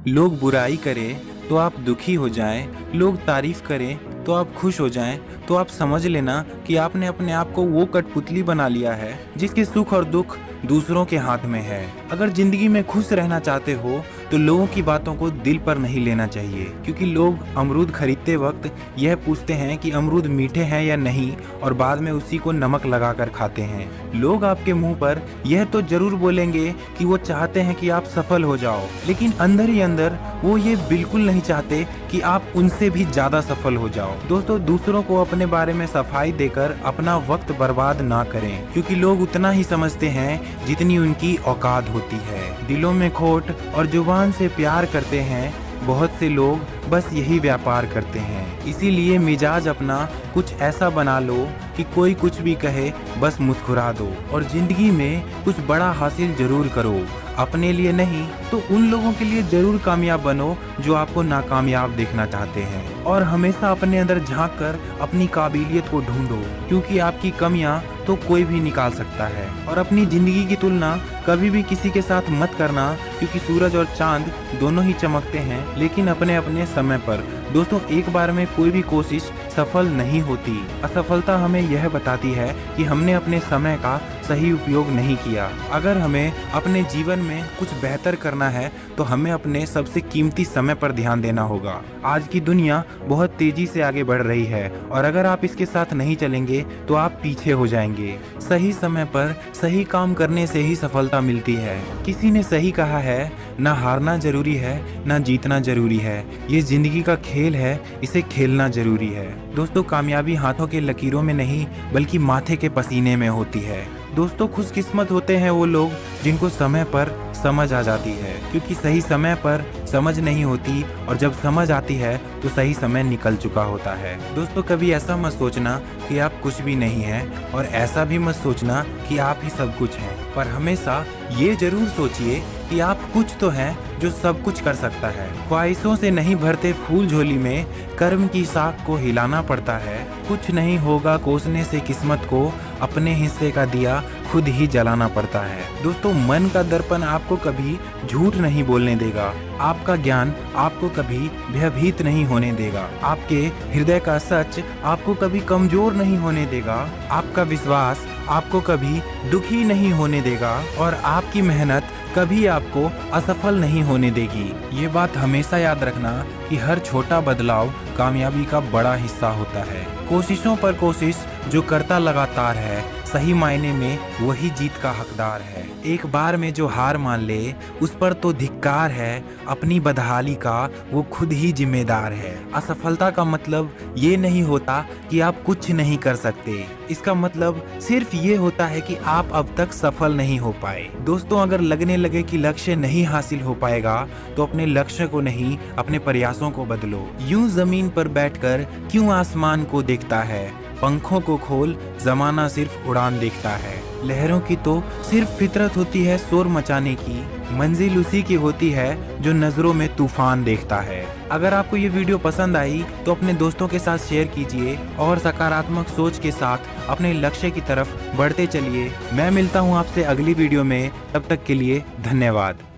लोग बुराई करें तो आप दुखी हो जाएं, लोग तारीफ करें तो आप खुश हो जाएं, तो आप समझ लेना कि आपने अपने आप को वो कठपुतली बना लिया है जिसके सुख और दुख दूसरों के हाथ में है। अगर जिंदगी में खुश रहना चाहते हो तो लोगों की बातों को दिल पर नहीं लेना चाहिए, क्योंकि लोग अमरूद खरीदते वक्त यह पूछते हैं कि अमरूद मीठे हैं या नहीं, और बाद में उसी को नमक लगाकर खाते हैं। लोग आपके मुंह पर यह तो जरूर बोलेंगे कि वो चाहते हैं कि आप सफल हो जाओ, लेकिन अंदर ही अंदर वो ये बिल्कुल नहीं चाहते कि आप उनसे भी ज्यादा सफल हो जाओ। दोस्तों, दूसरों को अपने बारे में सफाई देकर अपना वक्त बर्बाद ना करें, क्योंकि लोग उतना ही समझते हैं जितनी उनकी औकात होती है। दिलों में खोट और जुबान से प्यार करते हैं, बहुत से लोग बस यही व्यापार करते हैं। इसीलिए मिजाज अपना कुछ ऐसा बना लो कि कोई कुछ भी कहे बस मुस्कुरा दो, और जिंदगी में कुछ बड़ा हासिल जरूर करो। अपने लिए नहीं तो उन लोगों के लिए जरूर कामयाब बनो जो आपको नाकामयाब देखना चाहते हैं, और हमेशा अपने अंदर झांक कर अपनी काबिलियत को ढूंढो, क्योंकि आपकी कमियां तो कोई भी निकाल सकता है। और अपनी जिंदगी की तुलना कभी भी किसी के साथ मत करना, क्योंकि सूरज और चांद दोनों ही चमकते हैं, लेकिन अपने अपने समय पर। दोस्तों, एक बार में कोई भी कोशिश सफल नहीं होती। असफलता हमें यह बताती है कि हमने अपने समय का सही उपयोग नहीं किया। अगर हमें अपने जीवन में कुछ बेहतर करना है तो हमें अपने सबसे कीमती समय पर ध्यान देना होगा। आज की दुनिया बहुत तेजी से आगे बढ़ रही है, और अगर आप इसके साथ नहीं चलेंगे तो आप पीछे हो जाएंगे। सही समय पर सही काम करने से ही सफलता मिलती है। किसी ने सही कहा है, ना हारना जरूरी है ना जीतना जरूरी है, ये जिंदगी का खेल है, इसे खेलना जरूरी है। दोस्तों, कामयाबी हाथों के लकीरों में नहीं बल्कि माथे के पसीने में होती है। दोस्तों, खुशकिस्मत होते हैं वो लोग जिनको समय पर समझ आ जाती है, क्योंकि सही समय पर समझ नहीं होती, और जब समझ आती है तो सही समय निकल चुका होता है। दोस्तों, कभी ऐसा मत सोचना कि आप कुछ भी नहीं हैं, और ऐसा भी मत सोचना कि आप ही सब कुछ हैं, पर हमेशा ये जरूर सोचिए कि आप कुछ तो हैं जो सब कुछ कर सकता है। ख्वाहिशों से नहीं भरते फूल झोली में, कर्म की साख को हिलाना पड़ता है। कुछ नहीं होगा कोसने से किस्मत को, अपने हिस्से का दिया खुद ही जलाना पड़ता है। दोस्तों, मन का दर्पण आपको कभी झूठ नहीं बोलने देगा, आपका ज्ञान आपको कभी भयभीत नहीं होने देगा, आपके हृदय का सच आपको कभी कमजोर नहीं होने देगा, आपका विश्वास आपको कभी दुखी नहीं होने देगा, और आपकी मेहनत कभी आपको असफल नहीं होने देगी। ये बात हमेशा याद रखना कि हर छोटा बदलाव कामयाबी का बड़ा हिस्सा होता है। कोशिशों पर कोशिश जो करता लगातार है, सही मायने में वही जीत का हकदार है। एक बार में जो हार मान ले उस पर तो धिक्कार है, अपनी बदहाली का वो खुद ही जिम्मेदार है। असफलता का मतलब ये नहीं होता कि आप कुछ नहीं कर सकते, इसका मतलब सिर्फ ये होता है कि आप अब तक सफल नहीं हो पाए। दोस्तों, अगर लगने लगे कि लक्ष्य नहीं हासिल हो पाएगा तो अपने लक्ष्य को नहीं, अपने प्रयासों को बदलो। यूं जमीन पर बैठकर क्यों आसमान को देखता है, पंखों को खोल, जमाना सिर्फ उड़ान देखता है। लहरों की तो सिर्फ फितरत होती है शोर मचाने की, मंजिल उसी की होती है जो नजरों में तूफान देखता है। अगर आपको ये वीडियो पसंद आई तो अपने दोस्तों के साथ शेयर कीजिए, और सकारात्मक सोच के साथ अपने लक्ष्य की तरफ बढ़ते चलिए। मैं मिलता हूँ आपसे अगली वीडियो में, तब तक के लिए धन्यवाद।